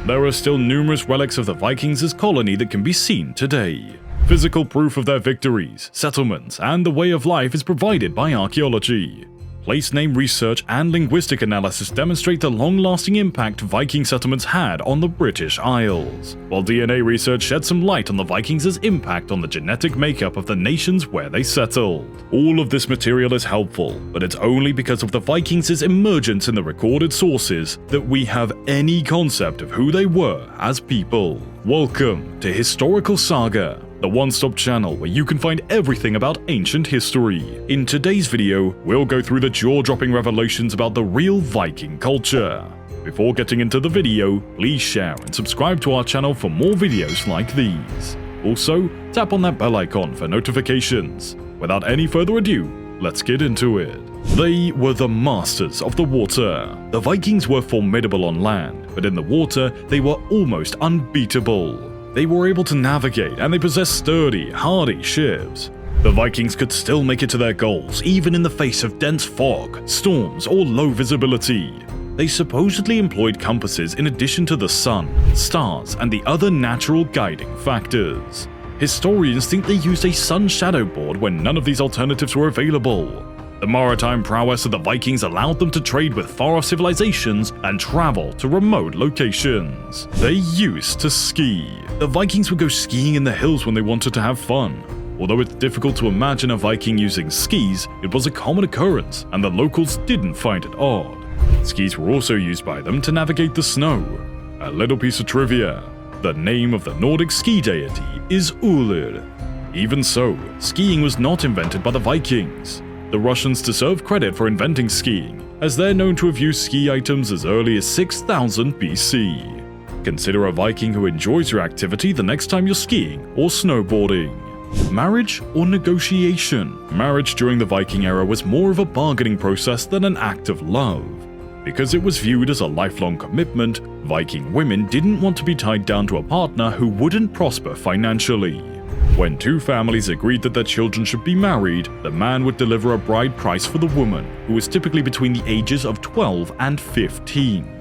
There are still numerous relics of the Vikings as colony that can be seen today. Physical proof of their victories, settlements, and the way of life is provided by archaeology. Place name research and linguistic analysis demonstrate the long-lasting impact Viking settlements had on the British Isles, while DNA research shed some light on the Vikings' impact on the genetic makeup of the nations where they settled. All of this material is helpful, but it's only because of the Vikings' emergence in the recorded sources that we have any concept of who they were as people. Welcome to Historical Saga, the one-stop channel where you can find everything about ancient history. In today's video, we'll go through the jaw-dropping revelations about the real Viking culture. Before getting into the video, please share and subscribe to our channel for more videos like these. Also, tap on that bell icon for notifications. Without any further ado, let's get into it. They were the masters of the water. The Vikings were formidable on land, but in the water, they were almost unbeatable. They were able to navigate, and they possessed sturdy, hardy ships. The Vikings could still make it to their goals, even in the face of dense fog, storms, or low visibility. They supposedly employed compasses in addition to the sun, stars, and the other natural guiding factors. Historians think they used a sun shadow board when none of these alternatives were available. The maritime prowess of the Vikings allowed them to trade with far-off civilizations and travel to remote locations. They used to ski. The Vikings would go skiing in the hills when they wanted to have fun. Although it's difficult to imagine a Viking using skis, it was a common occurrence, and the locals didn't find it odd. Skis were also used by them to navigate the snow. A little piece of trivia: the name of the Nordic ski deity is Ullr. Even so, skiing was not invented by the Vikings. The Russians deserve credit for inventing skiing, as they're known to have used ski items as early as 6000 BC. Consider a Viking who enjoys your activity the next time you're skiing or snowboarding. Marriage or negotiation? Marriage during the Viking era was more of a bargaining process than an act of love. Because it was viewed as a lifelong commitment, Viking women didn't want to be tied down to a partner who wouldn't prosper financially. When two families agreed that their children should be married, the man would deliver a bride price for the woman, who was typically between the ages of 12 and 15.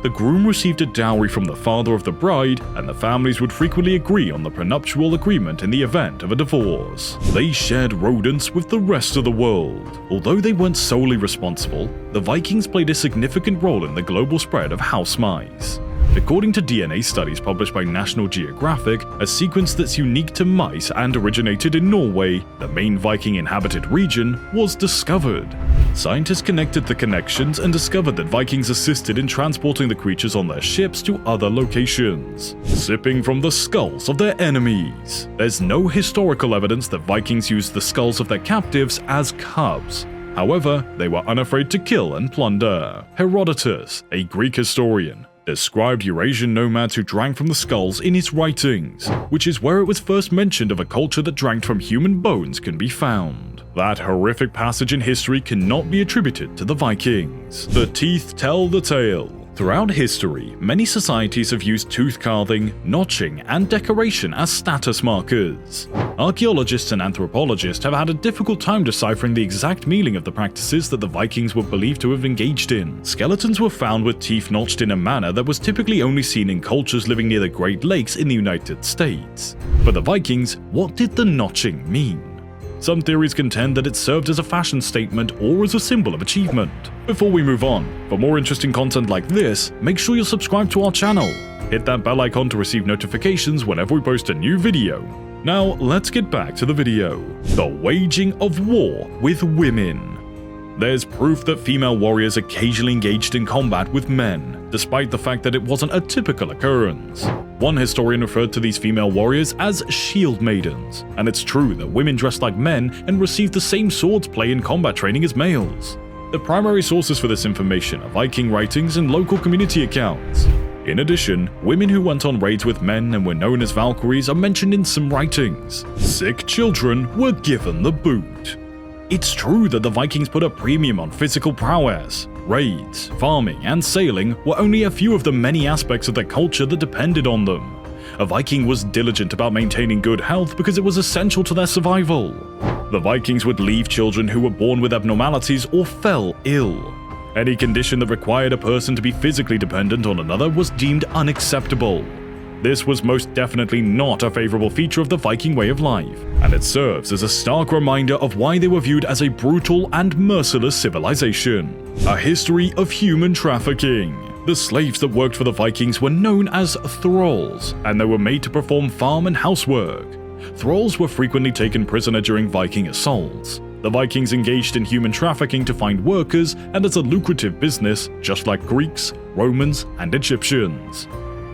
The groom received a dowry from the father of the bride, and the families would frequently agree on the prenuptial agreement in the event of a divorce. They shared rodents with the rest of the world. Although they weren't solely responsible, the Vikings played a significant role in the global spread of house mice. According to DNA studies published by National Geographic, a sequence that's unique to mice and originated in Norway, the main Viking inhabited region, was discovered. Scientists connected the connections and discovered that Vikings assisted in transporting the creatures on their ships to other locations, sipping from the skulls of their enemies. There's no historical evidence that Vikings used the skulls of their captives as cubs. However, they were unafraid to kill and plunder. Herodotus, a Greek historian, described Eurasian nomads who drank from the skulls in his writings, which is where it was first mentioned of a culture that drank from human bones can be found. That horrific passage in history cannot be attributed to the Vikings. The teeth tell the tale. Throughout history, many societies have used tooth carving, notching, and decoration as status markers. Archaeologists and anthropologists have had a difficult time deciphering the exact meaning of the practices that the Vikings were believed to have engaged in. Skeletons were found with teeth notched in a manner that was typically only seen in cultures living near the Great Lakes in the United States. For the Vikings, what did the notching mean? Some theories contend that it served as a fashion statement or as a symbol of achievement. Before we move on, for more interesting content like this, make sure you're subscribed to our channel. Hit that bell icon to receive notifications whenever we post a new video. Now, let's get back to the video. The waging of war with women. There's proof that female warriors occasionally engaged in combat with men, despite the fact that it wasn't a typical occurrence. One historian referred to these female warriors as shield maidens, and it's true that women dressed like men and received the same swordplay and combat training as males. The primary sources for this information are Viking writings and local community accounts. In addition, women who went on raids with men and were known as Valkyries are mentioned in some writings. Sick children were given the boot. It's true that the Vikings put a premium on physical prowess. Raids, farming, and sailing were only a few of the many aspects of their culture that depended on them. A Viking was diligent about maintaining good health because it was essential to their survival. The Vikings would leave children who were born with abnormalities or fell ill. Any condition that required a person to be physically dependent on another was deemed unacceptable. This was most definitely not a favorable feature of the Viking way of life, and it serves as a stark reminder of why they were viewed as a brutal and merciless civilization. A history of human trafficking. The slaves that worked for the Vikings were known as thralls, and they were made to perform farm and housework. Thralls were frequently taken prisoner during Viking assaults. The Vikings engaged in human trafficking to find workers and as a lucrative business, just like Greeks, Romans, and Egyptians.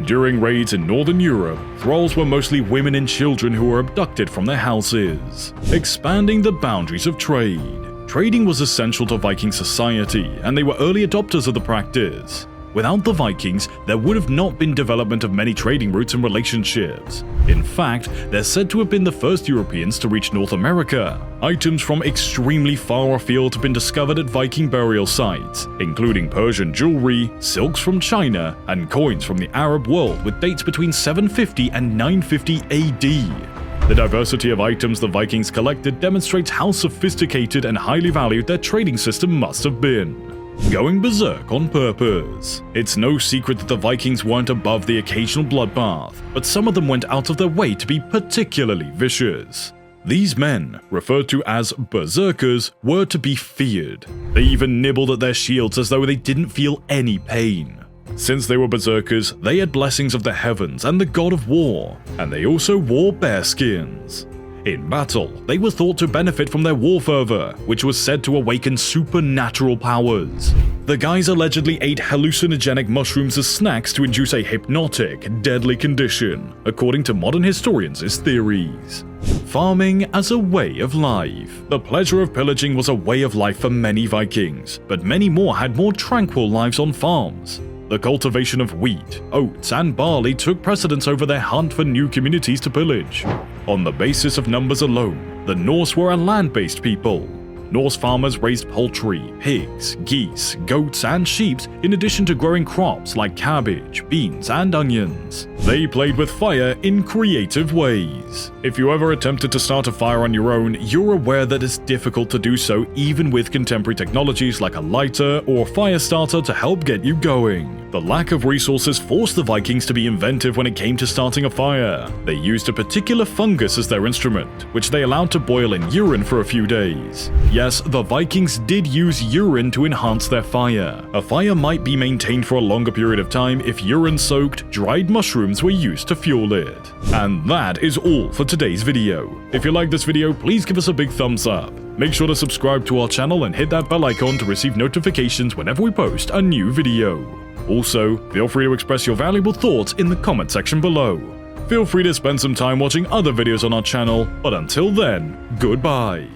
During raids in Northern Europe, thralls were mostly women and children who were abducted from their houses, expanding the boundaries of trade. Trading was essential to Viking society, and they were early adopters of the practice. Without the Vikings, there would have not been development of many trading routes and relationships. In fact, they're said to have been the first Europeans to reach North America. Items from extremely far afield have been discovered at Viking burial sites, including Persian jewelry, silks from China, and coins from the Arab world with dates between 750 and 950 AD. The diversity of items the Vikings collected demonstrates how sophisticated and highly valued their trading system must have been. Going berserk on purpose. It's no secret that the Vikings weren't above the occasional bloodbath, but some of them went out of their way to be particularly vicious. These men, referred to as berserkers, were to be feared. They even nibbled at their shields as though they didn't feel any pain. Since they were berserkers, they had blessings of the heavens and the god of war, and they also wore bear skins. In battle, they were thought to benefit from their war fervor, which was said to awaken supernatural powers. The guys allegedly ate hallucinogenic mushrooms as snacks to induce a hypnotic, deadly condition, according to modern historians' theories. Farming as a way of life. The pleasure of pillaging was a way of life for many Vikings, but many more had more tranquil lives on farms. The cultivation of wheat, oats, and barley took precedence over their hunt for new communities to pillage. On the basis of numbers alone, the Norse were a land-based people. Norse farmers raised poultry, pigs, geese, goats, and sheep in addition to growing crops like cabbage, beans, and onions. They played with fire in creative ways. If you ever attempted to start a fire on your own, you're aware that it's difficult to do so even with contemporary technologies like a lighter or fire starter to help get you going. The lack of resources forced the Vikings to be inventive when it came to starting a fire. They used a particular fungus as their instrument, which they allowed to boil in urine for a few days. Yes, the Vikings did use urine to enhance their fire. A fire might be maintained for a longer period of time if urine-soaked, dried mushrooms were used to fuel it. And that is all for today's video. If you like this video, please give us a big thumbs up. Make sure to subscribe to our channel and hit that bell icon to receive notifications whenever we post a new video. Also, feel free to express your valuable thoughts in the comment section below. Feel free to spend some time watching other videos on our channel, but until then, goodbye.